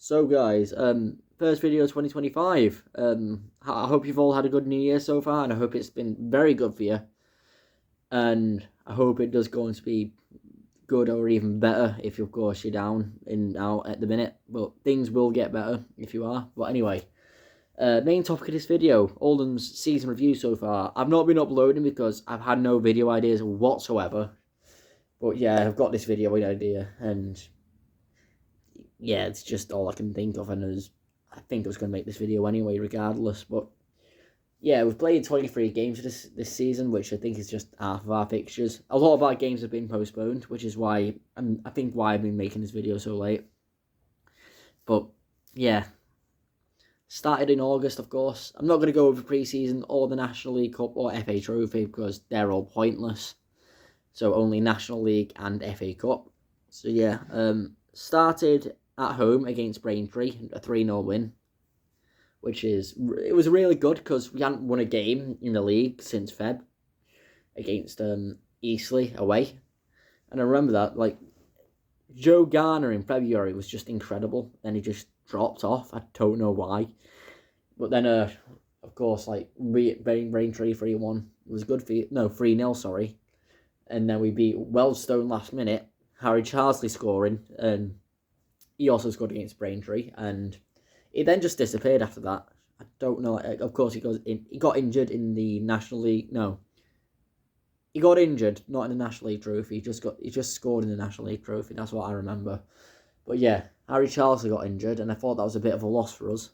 So guys, first video 2025. I hope you've all had a good New Year so far, and I hope it's been very good for you. And I hope it does go on to be good or even better if, of course, you're down and out at the minute. But things will get better if you are. But anyway, main topic of this video, Oldham's season review so far. I've not been uploading because I've had no video ideas whatsoever. But yeah, I've got this video idea, and yeah, it's just all I can think of, and I think I was going to make this video anyway, regardless. But yeah, we've played 23 games this season, which I think is just half of our fixtures. A lot of our games have been postponed, which is why I think why I've been making this video so late. But yeah, started in August, of course. I'm not going to go over pre-season or the National League Cup or FA Trophy because they're all pointless. So only National League and FA Cup. So yeah, started at home against Braintree, a 3-0 win, it was really good because we hadn't won a game in the league since Feb against Eastleigh away. And I remember that, like, Joe Garner in February was just incredible. Then he just dropped off. I don't know why. But then, of course, like, Braintree 3-1. It was good for you. No, 3-0, sorry. And then we beat Weldstone last minute. Harry Charsley scoring, and he also scored against Braintree, and he then just disappeared after that. I don't know. Of course, he got injured in the National League. No, he got injured, not in the National League Trophy. He just scored in the National League Trophy. That's what I remember. But yeah, Harry Charsley got injured, and I thought that was a bit of a loss for us.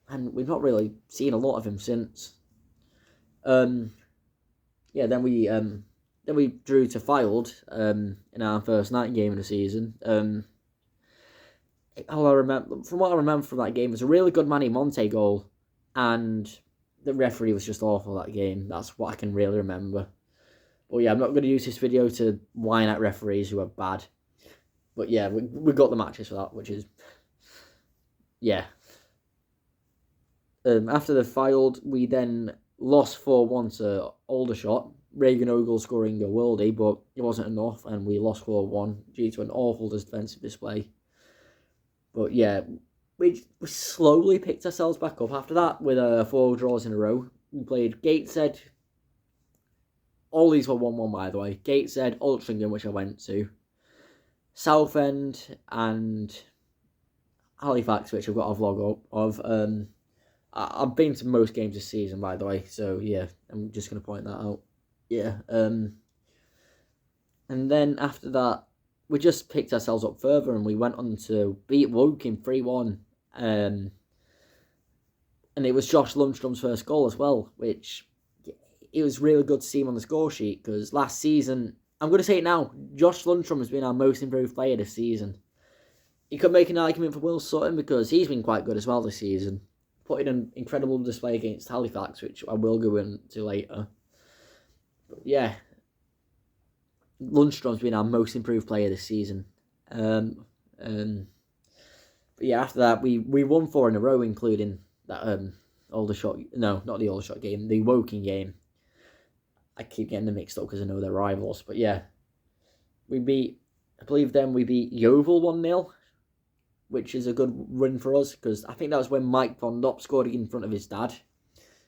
And we've not really seen a lot of him since. Yeah, then we drew to Fylde in our first night game of the season. All I remember, from what I remember from that game, was a really good Manny Monte goal, and the referee was just awful that game. That's what I can really remember. But yeah, I'm not going to use this video to whine at referees who are bad. But yeah, we got the matches for that, which is, yeah. After the Fylde, we then lost 4-1 to Aldershot. Reagan Ogle scoring a worldie, but it wasn't enough, and we lost 4-1 due to an awful defensive display. But yeah, we slowly picked ourselves back up after that with 4 draws in a row. We played Gateshead. All these were 1-1, by the way. Gateshead, Altrincham, which I went to, Southend, and Halifax, which I've got a vlog up of. I've been to most games this season, by the way, so yeah, I'm just going to point that out. Yeah, and then after that, we just picked ourselves up further, and we went on to beat Woking 3-1. And it was Josh Lundstrom's first goal as well, which it was really good to see him on the score sheet, because last season, I'm going to say it now, Josh Lundstrom has been our most improved player this season. You could make an argument for Will Sutton, because he's been quite good as well this season, putting an incredible display against Halifax, which I will go into later. But yeah, Lundstrom's been our most improved player this season. But yeah, after that, we won 4 in a row, including that Aldershot. No, not the Aldershot game, the Woking game. I keep getting them mixed up because I know they're rivals. But yeah, I believe then we beat Yeovil 1-0, which is a good win for us, because I think that was when Mike Fondop scored in front of his dad,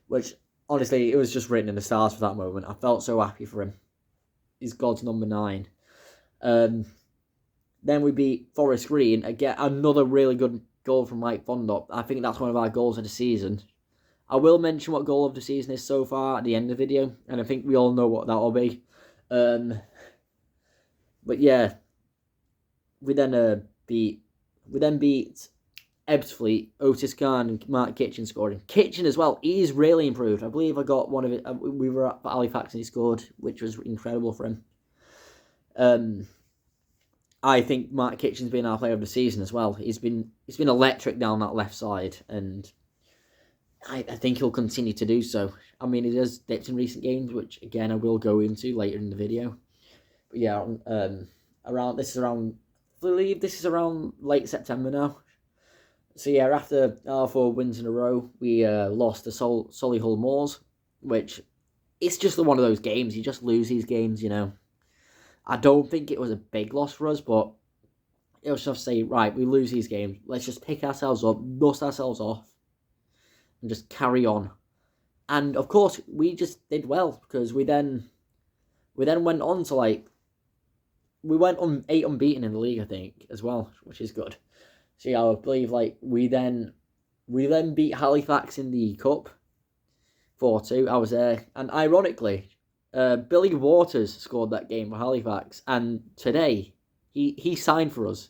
which, honestly, it was just written in the stars for that moment. I felt so happy for him. He's God's number 9. Then we beat Forest Green. Again, another really good goal from Mike Fondop. I think that's one of our goals of the season. I will mention what goal of the season is so far at the end of the video, and I think we all know what that will be. But yeah, we then beat Ebbsfleet, Otis Khan and Mark Kitchen scoring. Kitchen as well, he's really improved. I believe I got one of it. We were at Halifax and he scored, which was incredible for him. I think Mark Kitchen's been our player of the season as well. He's been electric down that left side, and I think he'll continue to do so. I mean, he has dipped in recent games, which again I will go into later in the video. But yeah, I believe this is around late September now. So yeah, after our 4 wins in a row, we lost to Solihull Moors, which it's just one of those games. You just lose these games, you know. I don't think it was a big loss for us, but it was just say, right, we lose these games. Let's just pick ourselves up, dust ourselves off, and just carry on. And of course, we just did well because we then went on to we went on 8 unbeaten in the league, I think, as well, which is good. So yeah, I believe we then beat Halifax in the cup 4-2. I was there, and ironically, Billy Waters scored that game for Halifax, and today he signed for us,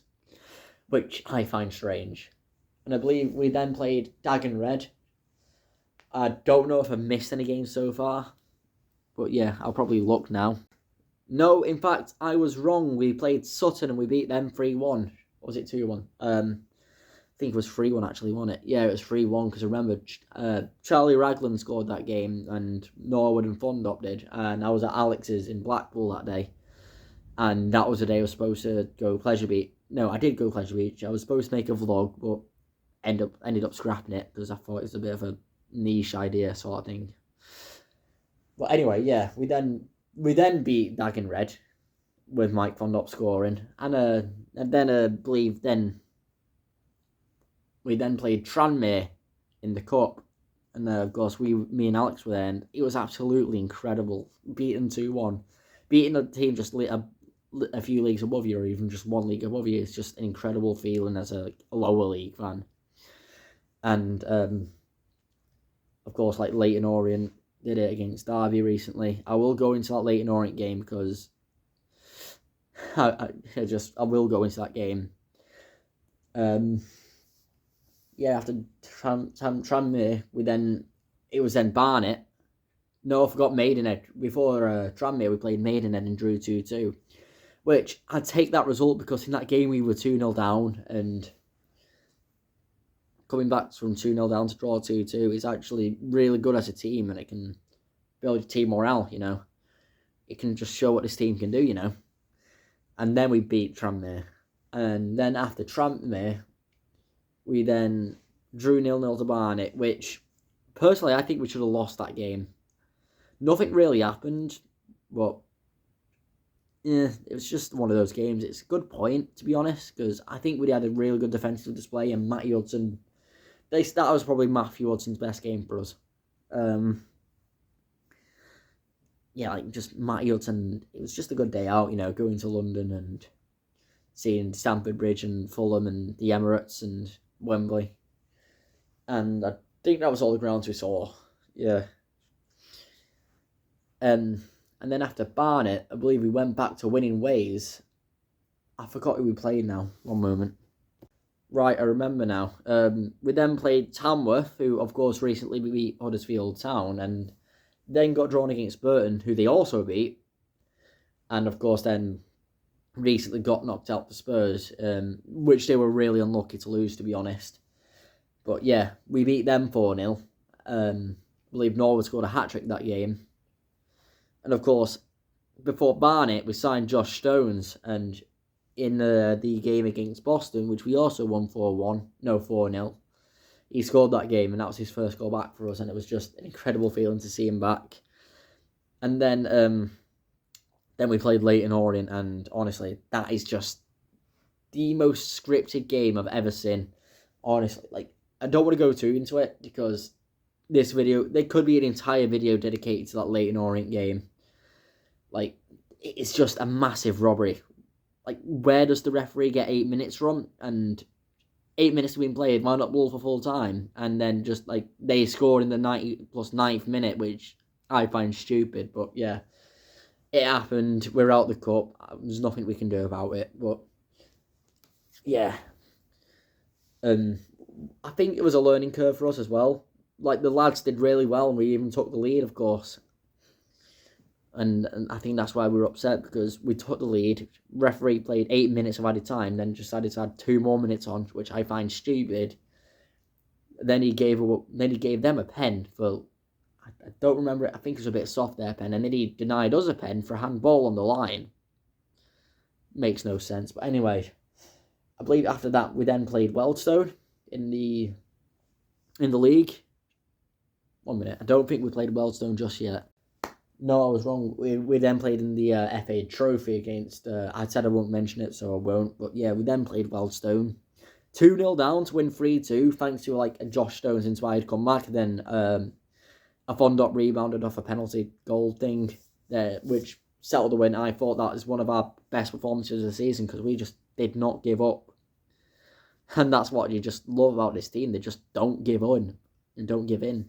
which I find strange. And I believe we then played Dagon Red. I don't know if I've missed any games so far, but yeah, I'll probably look now. No, in fact, I was wrong. We played Sutton and we beat them 3-1. Or was it 2-1? I think it was 3-1 actually, wasn't it? Yeah, it was 3-1 because I remember Charlie Raglan scored that game and Norwood and Fondop did. And I was at Alex's in Blackpool that day. And that was the day I was supposed to go Pleasure Beach. No, I did go Pleasure Beach. I was supposed to make a vlog, but ended up scrapping it because I thought it was a bit of a niche idea sort of thing. But anyway, yeah, we then beat Dagon Red with Mike Fondop scoring, and then I believe we then played Tranmere in the cup, and of course me and Alex were there, and it was absolutely incredible. Beating 2-1, beating a team just a few leagues above you, or even just one league above you, is just an incredible feeling as a lower league fan. And of course, Leyton Orient did it against Derby recently. I will go into that Leyton Orient game because I will go into that game. Yeah, after Tranmere, it was then Barnet. No, I forgot Maidenhead. Before Tranmere, we played Maidenhead and drew 2-2, which I'd take that result because in that game we were 2-0 down, and coming back from 2-0 down to draw 2-2 is actually really good as a team, and it can build your team morale, you know. It can just show what this team can do, you know. And then we beat Tranmere. And then after Tranmere, we then drew 0-0 to Barnet, which, personally, I think we should have lost that game. Nothing really happened, but yeah, it was just one of those games. It's a good point, to be honest, because I think we had a really good defensive display, and Matty Hudson, that was probably Matthew Hudson's best game for us. Yeah, just Matty Hudson, it was just a good day out, you know, going to London and seeing Stamford Bridge and Fulham and the Emirates and Wembley. And I think that was all the grounds we saw. Yeah. And then after Barnet, I believe we went back to winning ways. I forgot who we played now. One moment. Right, I remember now. We then played Tamworth, who, of course, recently beat Huddersfield Town, and then got drawn against Burton, who they also beat. And, of course, then recently got knocked out for Spurs, which they were really unlucky to lose, to be honest. But, yeah, we beat them 4-0. I believe Norwood scored a hat-trick that game. And, of course, before Barnet, we signed Josh Stones, and in the game against Boston, which we also won 4-0, he scored that game, and that was his first goal back for us, and it was just an incredible feeling to see him back. And then we played Leyton Orient, and honestly, that is just the most scripted game I've ever seen. Honestly, I don't want to go too into it, because this video, there could be an entire video dedicated to that Leyton Orient game. It's just a massive robbery. Where does the referee get 8 minutes from? And 8 minutes have been played, why not blow for full time? And then just, they scored in the 90 plus 9th minute, which I find stupid. But, yeah, it happened. We're out the cup. There's nothing we can do about it. But, yeah. I think it was a learning curve for us as well. The lads did really well, and we even took the lead, of course. And I think that's why we were upset, because we took the lead. Referee played 8 minutes of added time, then decided to add 2 more minutes on, which I find stupid. Then he gave them a pen for, I don't remember it, I think it was a bit soft there pen, and then he denied us a pen for a handball on the line. Makes no sense. But anyway, I believe after that we then played Wealdstone in the league. 1 minute. I don't think we played Wealdstone just yet. No, I was wrong. We then played in the FA Trophy against... I said I won't mention it, so I won't. But yeah, we then played Weldstone. 2-0 down to win 3-2, thanks to like a Josh Stones inspired comeback. Then a Fondop rebounded off a penalty goal thing, which settled the win. I thought that was one of our best performances of the season because we just did not give up. And that's what you just love about this team. They just don't give on and don't give in.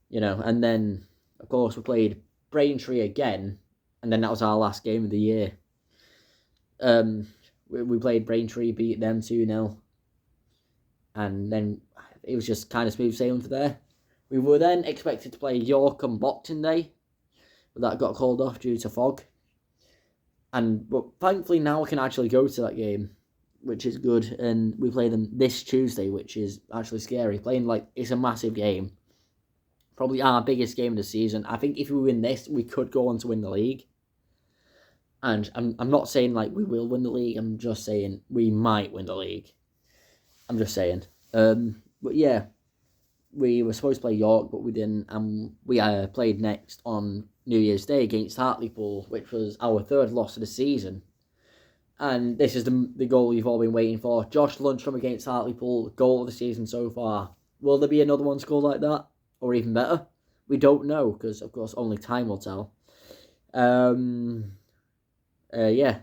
You know, and then, of course, we played Braintree again, and then that was our last game of the year. We played Braintree, beat them 2-0. And then it was just kind of smooth sailing for there. We were then expected to play York on Boxing Day, but that got called off due to fog. But thankfully now we can actually go to that game, which is good. And we play them this Tuesday, which is actually scary. It's a massive game. Probably our biggest game of the season. I think if we win this, we could go on to win the league. And I'm not saying we will win the league. I'm just saying we might win the league. I'm just saying. But yeah, we were supposed to play York, but we didn't. And we played next on New Year's Day against Hartlepool, which was our third loss of the season. And this is the goal you've all been waiting for. Josh Lundstrom against Hartlepool, goal of the season so far. Will there be another one scored like that? Or even better? We don't know, because, of course, only time will tell. Yeah.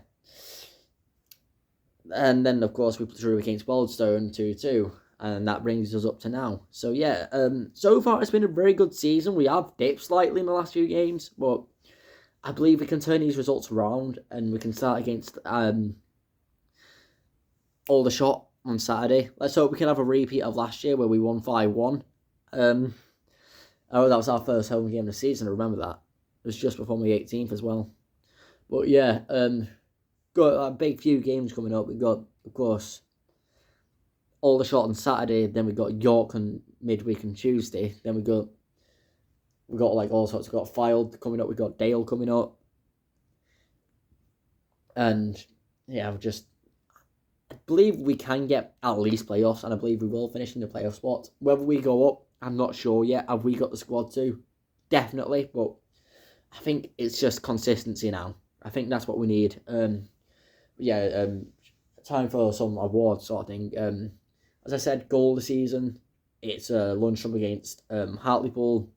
And then, of course, we drew against Weldstone 2-2. And that brings us up to now. So, yeah. So far, it's been a very good season. We have dipped slightly in the last few games. But I believe we can turn these results around. And we can start against Aldershot on Saturday. Let's hope we can have a repeat of last year where we won 5-1. That was our first home game of the season. I remember that. It was just before my 18th as well. But yeah, got a big few games coming up. We've got, of course, Aldershot on Saturday. Then we got York on midweek on Tuesday. Then we got all sorts. We got Fylde coming up. We got Dale coming up. And yeah, I believe we can get at least playoffs, and I believe we will finish in the playoff spot. Whether we go up, I'm not sure yet. Have we got the squad to? Definitely, but I think it's just consistency now. I think that's what we need. Time for some awards sort of thing. As I said, goal of the season. It's Lundstrom against Hartlepool.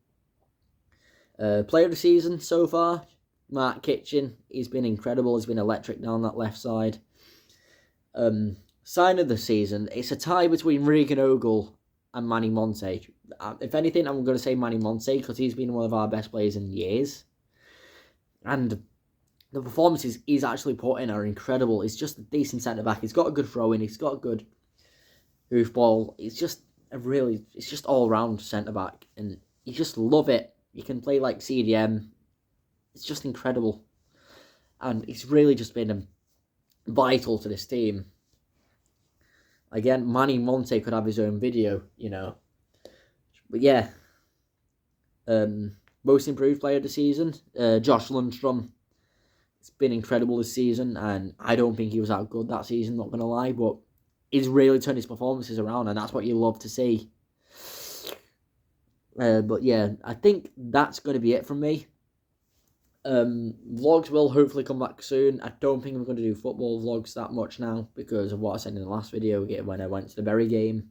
Player of the season so far, Mark Kitchen. He's been incredible. He's been electric down that left side. Sign of the season. It's a tie between Regan Ogle and Manny Monte. If anything, I'm going to say Manny Monte because he's been one of our best players in years. And the performances he's actually put in are incredible. He's just a decent centre-back. He's got a good throw-in. He's got a good hoofball. It's just all-round centre-back. And you just love it. You can play like CDM. It's just incredible. And he's really just been vital to this team. Again, Manny Monte could have his own video, you know. But yeah. Most improved player of the season, Josh Lundstrom. It's been incredible this season, and I don't think he was that good that season, not going to lie, but he's really turned his performances around, and that's what you love to see. But yeah, I think that's going to be it from me. Vlogs will hopefully come back soon. I don't think I'm going to do football vlogs that much now because of what I said in the last video when I went to the Bury game.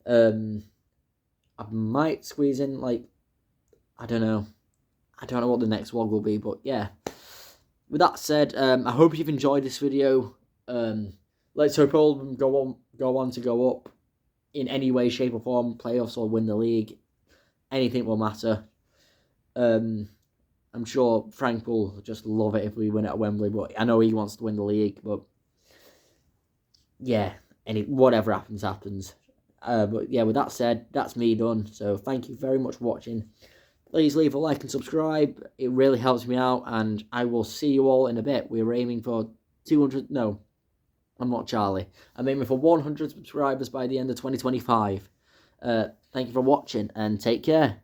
I might squeeze in I don't know what the next vlog will be, but yeah. With that said, I hope you've enjoyed this video. Let's hope Oldham go on to go up in any way, shape or form, playoffs or win the league. Anything will matter. I'm sure Frank will just love it if we win at Wembley, but I know he wants to win the league, but yeah, whatever happens, happens. But yeah, with that said, that's me done. So thank you very much for watching. Please leave a like and subscribe. It really helps me out, and I will see you all in a bit. We're aiming for 200... No, I'm not Charlie. I'm aiming for 100 subscribers by the end of 2025. Thank you for watching, and take care.